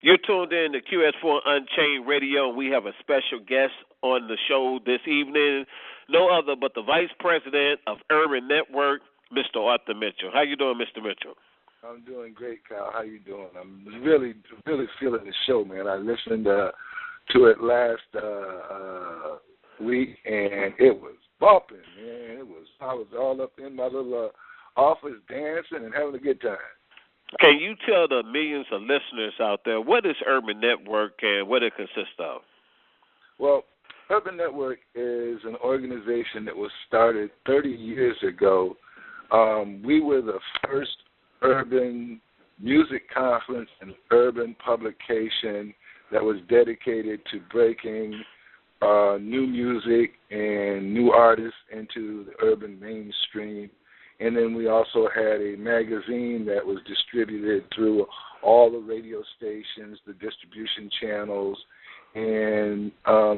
You're tuned in to Qs4 Unchained Radio, and we have a special guest on the show this evening, no other but the Vice President of Urban Network, Mr. Arthur Mitchell. How you doing, Mr. Mitchell? I'm doing great, Kyle. How you doing? I'm really feeling the show, man. I listened to it last week, and it was bumping, man. I was all up in my little office dancing and having a good time. Can you tell the millions of listeners out there what is Urban Network and what it consists of? Well, Urban Network is an organization that was started 30 years ago. We were the first urban music conference and urban publication that was dedicated to breaking new music and new artists into the urban mainstream. And then we also had a magazine that was distributed through all the radio stations, the distribution channels, and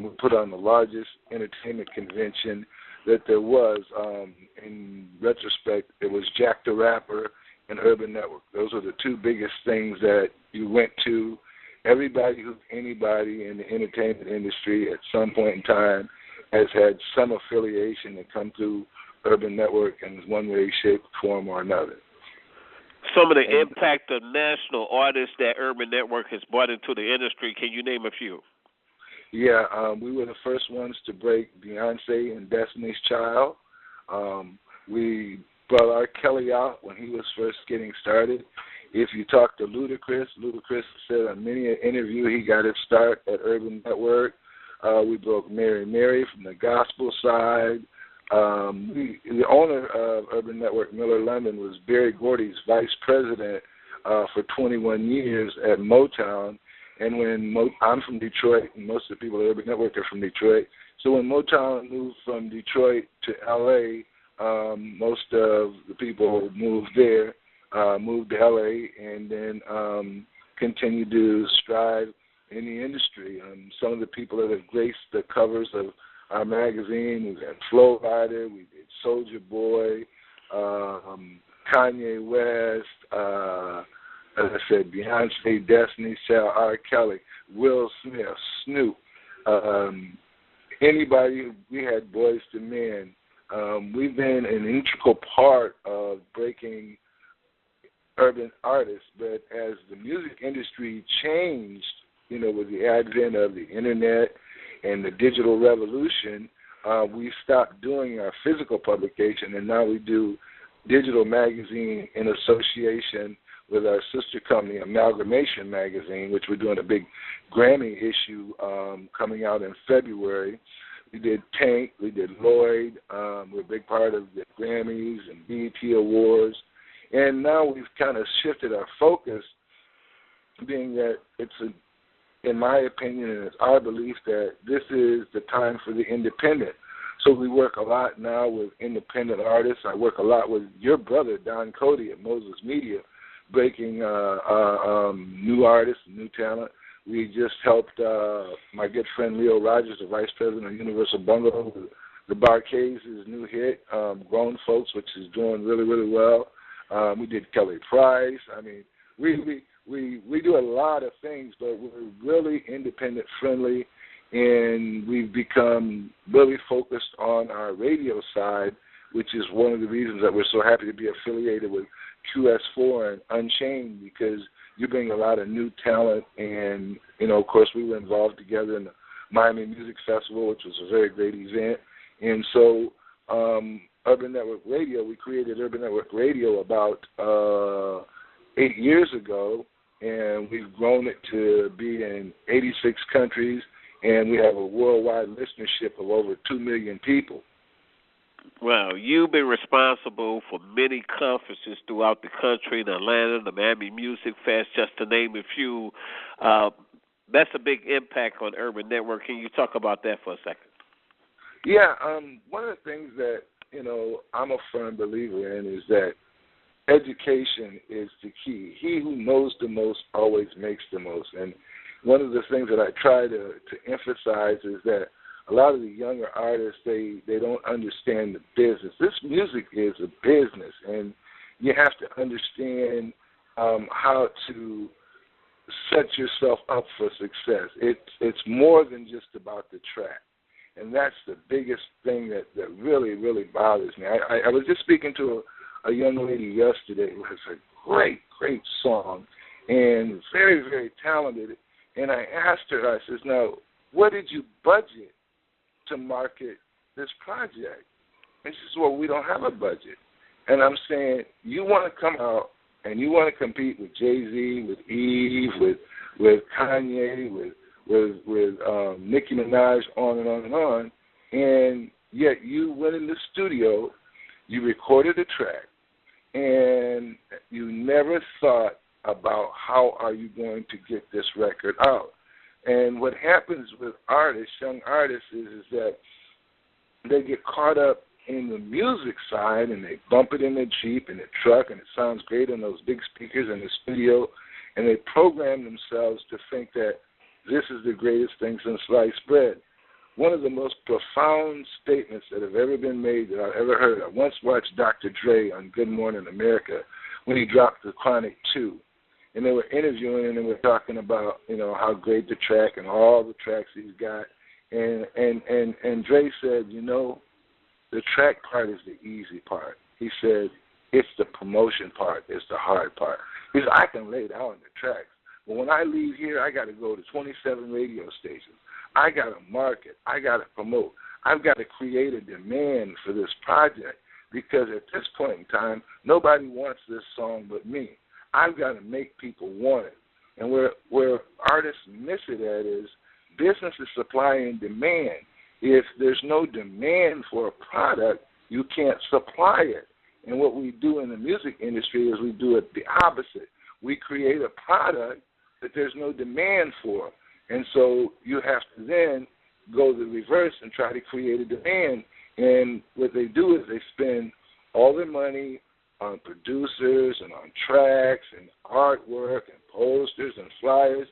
we put on the largest entertainment convention that there was. In retrospect, it was Jack the Rapper and Urban Network. Those are the two biggest things that you went to. Everybody who's anybody in the entertainment industry at some point in time has had some affiliation that come through Urban Network in one way, shape, form, or another. Some of the impact of national artists that Urban Network has brought into the industry, can you name a few? Yeah, we were the first ones to break Beyonce and Destiny's Child. We brought R. Kelly out when he was first getting started. If you talk to Ludacris said on many an interview he got his start at Urban Network. We broke Mary Mary from the gospel side. The owner of Urban Network, Miller London, was Berry Gordy's vice president for 21 years at Motown. And when I'm from Detroit, and most of the people at Urban Network are from Detroit, so when Motown moved from Detroit to L.A., most of the people moved there, moved to L.A., and then continued to strive in the industry. Some of the people that have graced the covers of our magazine, we've had Flo Rida, we did Soulja Boy, Kanye West, as I said, Beyonce, Destiny's Child, R. Kelly, Will Smith, Snoop, anybody. We had Boys to Men. We've been an integral part of breaking urban artists, but as the music industry changed, with the advent of the internet and the digital revolution, we stopped doing our physical publication, and now we do digital magazine in association with our sister company, Amalgamation Magazine, which we're doing a big Grammy issue coming out in February. We did Tank, we did Lloyd. We're a big part of the Grammys and BET Awards. And now we've kind of shifted our focus, being that in my opinion, and it's our belief that this is the time for the independent. So we work a lot now with independent artists. I work a lot with your brother, Don Cody, at Moses Media, breaking new artists and new talent. We just helped my good friend Leo Rogers, the vice president of Universal Bungalow, with the Barcades' new hit, Grown Folks, which is doing really, really well. We did Kelly Price. I mean, we do a lot of things, but we're really independent friendly, and we've become really focused on our radio side, which is one of the reasons that we're so happy to be affiliated with Qs4 and Unchained, because you bring a lot of new talent. And, of course, we were involved together in the Miami Music Festival, which was a very great event. And so Urban Network Radio, we created Urban Network Radio about 8 years ago, and we've grown it to be in 86 countries, and we have a worldwide listenership of over 2 million people. Well, you've been responsible for many conferences throughout the country, in Atlanta, the Miami Music Fest, just to name a few. That's a big impact on Urban Network. Can you talk about that for a second? Yeah, one of the things that, I'm a firm believer in is that education is the key. He who knows the most always makes the most. And one of the things that I try to emphasize is that a lot of the younger artists, they don't understand the business. This music is a business, and you have to understand how to set yourself up for success. It's more than just about the track. And that's the biggest thing that really, really bothers me. I was just speaking to a young lady yesterday who has a great, great song and very, very talented. And I asked her, I says, now, what did you budget to market this project? And she says, well, we don't have a budget. And I'm saying, you want to come out and you want to compete with Jay-Z, with Eve, with Kanye, with Nicki Minaj, on and on and on, and yet you went in the studio, you recorded a track, and you never thought about how are you going to get this record out. And what happens with artists, young artists, is that they get caught up in the music side, and they bump it in their Jeep, in their truck, and it sounds great on those big speakers in the studio, and they program themselves to think that this is the greatest thing since sliced bread. One of the most profound statements that have ever been made that I've ever heard. I once watched Dr. Dre on Good Morning America when he dropped the Chronic 2. And they were interviewing and they were talking about, how great the track and all the tracks he's got. And Dre said, the track part is the easy part. He said, it's the promotion part, it's the hard part. He said, I can lay down the tracks. But when I leave here, I got to go to 27 radio stations. I got to market. I got to promote. I've got to create a demand for this project because at this point in time, nobody wants this song but me. I've got to make people want it. And where artists miss it at is business is supply and demand. If there's no demand for a product, you can't supply it. And what we do in the music industry is we do it the opposite. We create a product that there's no demand for. And so you have to then go the reverse and try to create a demand. And what they do is they spend all their money on producers and on tracks and artwork and posters and flyers.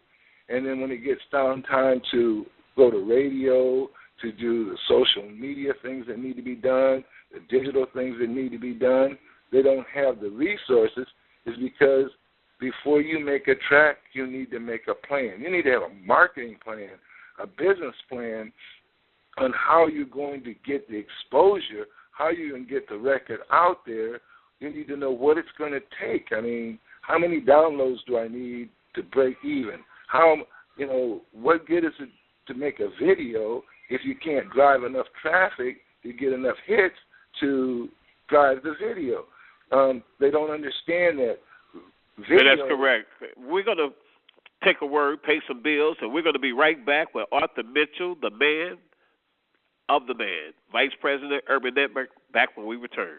And then when it gets down time to go to radio, to do the social media things that need to be done, the digital things that need to be done, they don't have the resources. It's because before you make a track, you need to make a plan. You need to have a marketing plan, a business plan on how you're going to get the exposure, how you're going to get the record out there. You need to know what it's going to take. I mean, how many downloads do I need to break even? What good is it to make a video if you can't drive enough traffic to get enough hits to drive the video? They don't understand that. That's correct. We're going to take a word, pay some bills, and we're going to be right back with Arthur Mitchell, the man of the man, Vice President, Urban Network, back when we return.